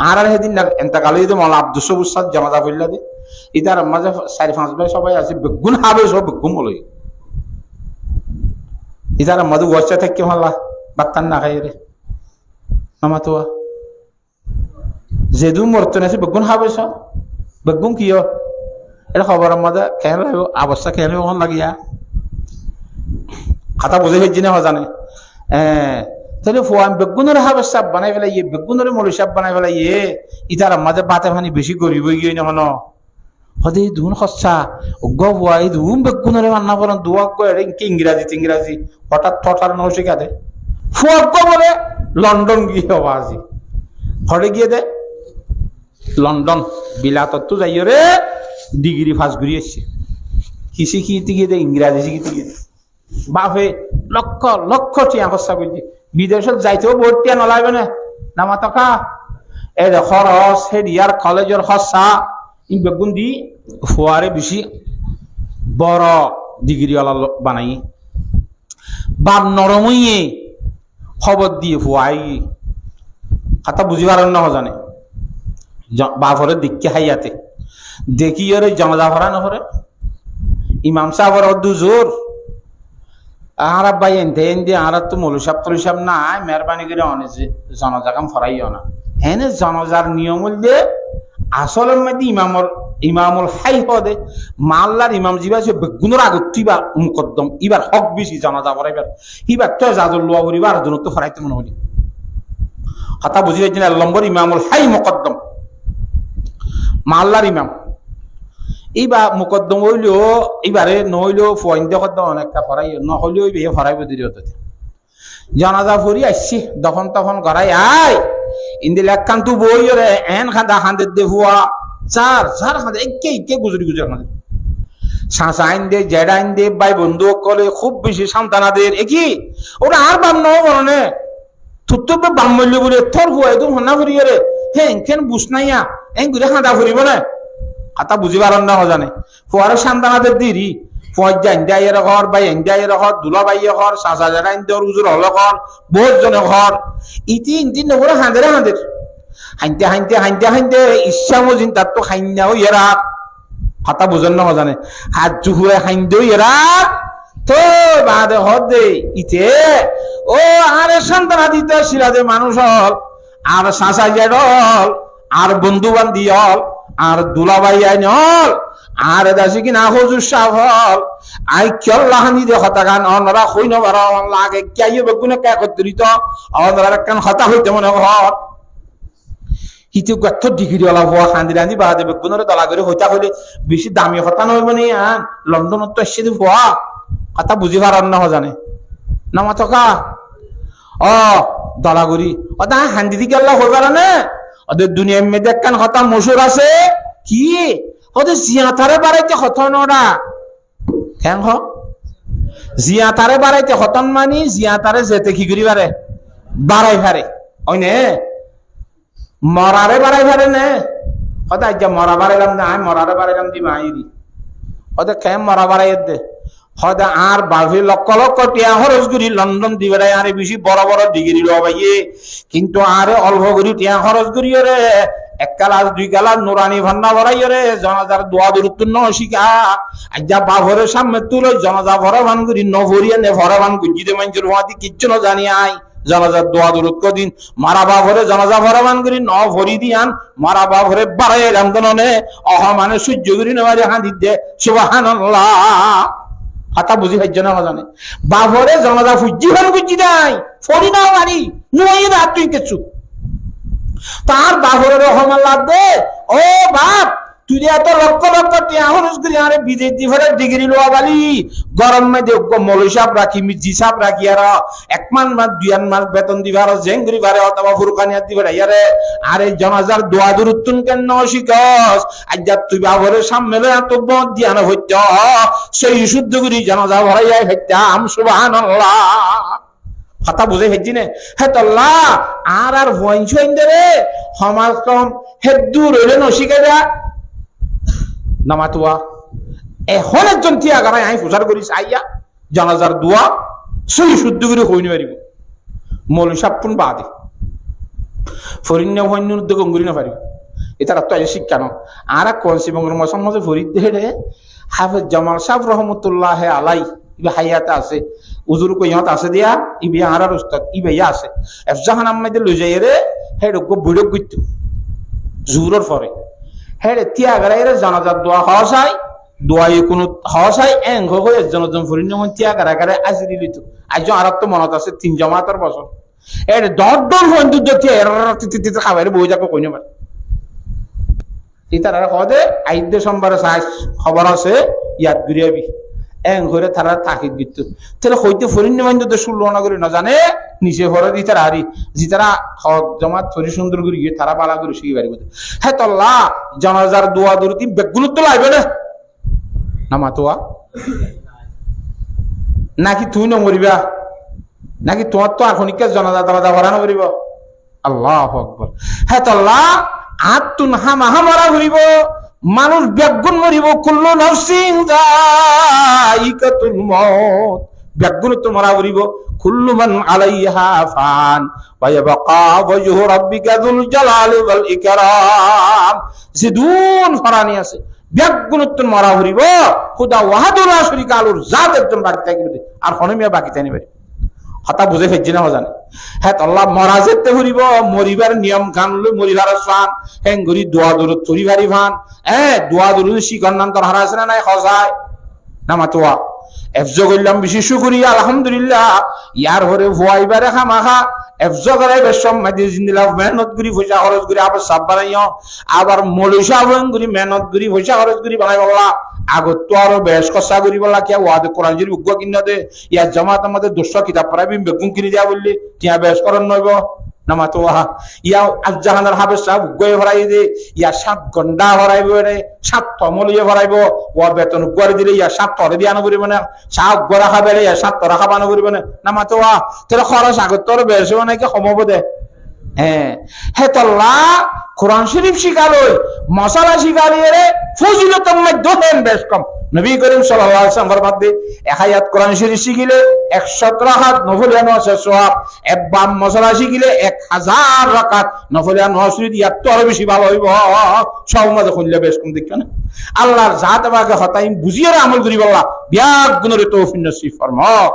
আর সেদিন এন্তকাল হইতে মৌলা আব্দুল সবুজ সাদ জামাতা পড়লা দে ইতার মাঝে 4-5 ভাই সবাই আছে বেগুন হাবে সব বেগুন বলই ইতার মাঝে ওয়াচা থেকে মাল্লা বাত্তান না খাই রে নামাতোয়া যেদু মরতনে আছে বেগুন হাবে সব বেগুন কিয় এটা খবর মাঝে কেন অবস্থা কেন লাগিয়া কথা বুঝে ফেলছি না জানে তাহলে ফোয়ান বেগুনের হাবের সাপ বানাই ফেলাই বেগুনের মরি সাপ বানাই ফেলাই ইতার মাঝে বাতে ফানি বেশি গরিব গিয়ে না হন হদে দুন খসা গা এই দুন বেগুনের মান্না করেন দুয়া করে ইংরাজি হঠাৎ থটার নৌ শিখা দে ফুয়াগ বলে লন্ডন গিয়ে হবা আজি হরে গিয়ে দে লন্ডন বিলাতত তো যাই রে ডিগ্রি ফার্স্ট ঘুরি এসছে কি শিখিতে গিয়ে দে ইংরাজি শিখিতে গিয়ে দে বাপে লক্ষ লক্ষ টিয়া খরচা করছি বিদেশত যাইতেও বহুত টিয়া নলাইবে না নামা টকা এই খরচ হেরিয়ার কলেজের খরচা ই বেগুন দি ফুয়ারে বেশি বড় ডিগ্রিওয়ালা বানাই বাপ নরমইয়ে খবর দিয়ে ফুয়াই কথা বুঝি পারেন না জানে বাপরে দেখি হাইয়াতে দেখি ওরে জমজা ভরা নহরে ইমাম সাহেবের দুজোর আর ভাই এনতে আর তো মৌলসাব তলসাব নাই মেহরবানি করে অনেছে জনজা কাম ফরাইও না এনে জনজার নিয়ম দিয়ে আসলের মধ্যে ইমামুল হাই হদে মাল্লার ইমাম জিবা আছে বেগুনের আগত ইবার মুকদ্দম ইবার হক বেশি জনজা ফরাইবার ইবার তো জাদুর লোয়া করিবার জন্য তো ফরাইতে মনে হলি কথা বুঝি পাইছি না নম্বর ইমামুল হাই মুকদ্দম মাল্লার ইমাম এইবার মুকদ্দম হইলেও এইবারে নহইলেও ফয়েন্দে কদ্দম অনেকটা ফরাই নহইলেও বিয়ে ফরাইব দিলে জানাজা ফুরি আসছি তখন তখন করাই আয় ইন্দি লেখান্তু বই রে এন খান্দা খান্দে দে হুয়া চার চার খান্দে একে গুজরি খান্দে শাঁসা আইন দে জেডা আইন দে ভাই বন্ধু কলে খুব বেশি সান্তানাদের একই ওরা আর বাম নহ বলনে তুত্তবে বাম মূল্য বলে তোর হুয়া একদম হন্না ফুরি রে হে এনকেন বুঝ নাইয়া এন ঘুরে খান্দা ফুরিব না কথা বুঝি পারেন না জানে ফুয়ারে সান্তানাদের দিরি ফজ ইন্ডিয়া ঘর বা ইন্ডিয়া ঘর দুলা বাই ঘর সাজা জায়গা ইন্দিয়া উজুর হল ঘর বহুত জনে ঘর ইতি নগরে হাঁদের হাঁনতে ইচ্ছা মজিন তার তো খাইনাও এরা কথা বুঝেন না জানে হাত জুহুরে খাইন্দেও এরা তো বাদে হদ দে ইতে ও আরে সান্তানা দিতে সিরাদে মানুষ হল আর সাসা জেড হল আর বন্ধু বান্ধি হল আর দুলাবাই আইন হল আর দাসি কিনা হজুর সাহ হল আই কেল্লাহানি দে হতা গান অনরা হইন বার লাগে কেয়ে বেগুনে কে করিত অনরা কান হতা হইতে মনে হর হিতে গত ডিগ্রিওয়ালা হওয়া খান্দি রান্দি বাদে বেগুনের দলা করে হইতা হইলে বেশি দামি হতা নইব নি আন লন্ডনত তো এসে হওয়া কথা বুঝি পারার না জানে নামা থকা ও দলাগুড়ি ও দা হান্দি দিকে আল্লাহ হইবার না ওদের দুনিয়ার মেয়েদের একখান কথা মশুর আছে কি ওদের জিয়াতারে বাড়াইতে হতন ওরা কেন জিয়াতারে বাড়াইতে হতন মানি জিয়াতারে যেতে কি করি পারে বাড়াই পারে ওই নে মরারে বাড়াই পারে নে হয়তো আজ মরা বাড়াইলাম না আমি মরারে বাড়াইলাম দি মাইরি ওদের কেন মরা বাড়াই দে হয়তো আর বাড়ি লক্ষ লক্ষ টিয়া খরচ করি লন্ডন দি বেড়াই আরে বেশি বড় বড় ডিগ্রি লবাইয়ে কিন্তু আরে অল্প করি টিয়া খরচ করি রে এক কালাস দুই কালাস নুরানি ভান্না ভরাই রে জনাজার দোয়া দূরত্ব শিখা আজ্ঞা বাভরের সামনে তুলে জনাজা ভরাবান করি নভরিয়া নে ভরাবান গুজিতে মানুষের হওয়াতে কিচ্ছু না জানি আই জনাজার দোয়া দূরত্ব দিন মারা বাভরে জনাজা ভরাবান করি ন ভরি দিয়ান মারা বাভরে বাড়াই রামদনে অহ মানে সূর্য করি নেওয়ারে হাঁদি দে সুবহানাল্লাহ কথা বুঝি পাইছ না জানে বাভরে জনাজা ফুজি ভান গুজি নাই ফরি না মারি নুয়ে রাত তুই কিছু তার বাবরের রহমান লাভ দে ও বাপ তুই এত লক্ষ লক্ষ টিয়া খরচ করি আরে বিদেশ দিফারে ডিগ্রি লোয়া বালি গরম মধ্যে মৌলী সাহেব রাখি মির্জি সাহেব রাখি আর 1 মাস 2 মাস বেতন দিবার জেঙ্গরি বারে অথবা ফুরকানিয়া দিবার ইয়ারে আরে জনাজার দোয়া দূরত্বন কেন শিখস আজ তুই বাবরের সামনে এত বদ দিয়ান হইত সেই শুদ্ধ করি জনাজা ভরাইয়া হইতাম সুবহানাল্লাহ কথা বুঝে হেজি নে হে তল্লা আর ভয়ঞ্চ রে সমাজ কম হেদু রইলে নশিকে যা নামাতুয়া এখন একজন টিয়া গাড়াই আই প্রচার করিস আইয়া জানাজার দোয়া সই শুদ্ধ করে হইনি পারিব মৌলী সাপুন বাদে ফরিন্য হন্য উদ্যোগ অঙ্গুরি না পারিব এটা তো শিক্ষা ন আর কনসিবঙ্গের মসম্মদে ফরিদ দেহে হাফেজ জামাল সাহ রহমতুল্লাহ আলাই ইবা হাইয়াতে আছে উজুর কইয়াত আছে দিয়া ইবি আর উস্তাদ ইবাইয়া আছে এফজাহান আহমেদ লই যাই রে হেড গো বুড়ো গুইতু জুরর পরে হেড তিয়া গারাইরে জানাজাত দোয়া হসাই দোয়াই কোনো হসাই এং হই একজন ফরিন্য হন তিয়া গারা আজিরি লিতু আজ আর তো মনত আছে 3 জামাতের বছর এর দর হন দুধ তিয়া এর তিতি খাবারে বই যাকো কইনে পারে ইতারা কদে আইদে সোমবার সাইজ খবর আছে ইয়াদ গুরিয়াবি এং ঘরে তারা তাকিদ দিত তাহলে হইতে ফরিন্য মাইন্দ তো শুনলো না করে না জানে নিচে ভরে দি তারা হারি জি তারা হক জমাত ফরি সুন্দর করে গিয়ে তারা পালা করে শিখি পারিব হ্যাঁ তল্লা জানাজার দোয়া দরুতি বেগুলো তো লাগবে না না মাতোয়া নাকি তুই না মরিবা নাকি তোমার তো এখনকার জানাজা তারা ভরানো করিব আল্লাহু আকবার হ্যাঁ তল্লা আতুন হামাহা মরা হইব মানুষ ব্যাগুন মরিব কুল্লু নাফসিন যায়িকাতুল মউত ব্যাগুন তো মরা হইব কুল্লু মান আলাইহা ফান ওয়া ইয়াবকা ওয়াজহু রাব্বিকা যুল জালালি ওয়াল ইকরাম জিদুন ফরানি আছে ব্যাগুন তো মরা হইব খোদা ওয়াহাদুর লা শারীকা লাহুর জাত একজন বাকি থাকিবে আর হনমিয়া বাকি থাকবে হতা বুঝে ফেলছি না জানে হ্যাঁ আল্লাহ মরা যেতে ফুরিব মরিবার নিয়ম কান লই মরিবার সান হেঙ্গুরি দোয়া দরুদ চুরি ভারি ভান দোয়া দরুদ শিকর নাম তোর হারাইছে না নাই হজায় না মাতোয়া এফজো করলাম বেশি শুকরিয়া আলহামদুলিল্লাহ ইয়ার হরে ভুয়াইবারে খামাখা এফজো করাই বেশম মাদি জিন্দিলা মেহনত করি পয়সা খরচ করি আবার সাব বানাইও আবার মলিশা বন করি মেহনত করি পয়সা খরচ করি বানাই বলা আগত তো আরো বেশ কষা করি বলা কে ওয়াদ কোরআন শরীফ উগ্গ কিনা দে ইয়া জামাত আমাদের 200 কিতাব পড়াবি বেগুন কিনে দিয়া বললি টিয়া বেশ করন নইব নামা তো ইয়া আজাহানার হাফেজ সাহেব উগ্গয়ে ভরাই দে ইয়া 7 ঘন্টা ভরাইব রে 7 তমলিয়ে ভরাইব ও বেতন উগ্গরে দিলে ইয়া 7 তরে দিয়া না করিব না সাহ গরা খাবে ইয়া 7 তরা খাবা না করিব না নামা তো তোর খরচ আগত তোর বেশ নাকি কমাব দে হ্যাঁ তল্লা কোরআন শরীফ শিখালই মশালা শিখালিয়ে রে ফজিলতের মধ্যে দেন বেশ কম নবী করিম সাল্লাল্লাহু আলাইহি ওয়াসাল্লাম ফরমাতে এক আয়াত কোরআন শরীফ শিখিলে 100 রাকাত নফলিয়া আছে সওয়াব একবার মশালা শিখিলে 1000 রাকাত নফলিয়া নসরি দিয়া তোর বেশি ভালো হইব সব মধ্যে খুললে বেশ কম দেখ না আল্লাহর জাত বাকে হতাইম বুঝিয়ে আমল করি বলা বিয়াগ গুণরে তৌফিক নসিব ফরমাও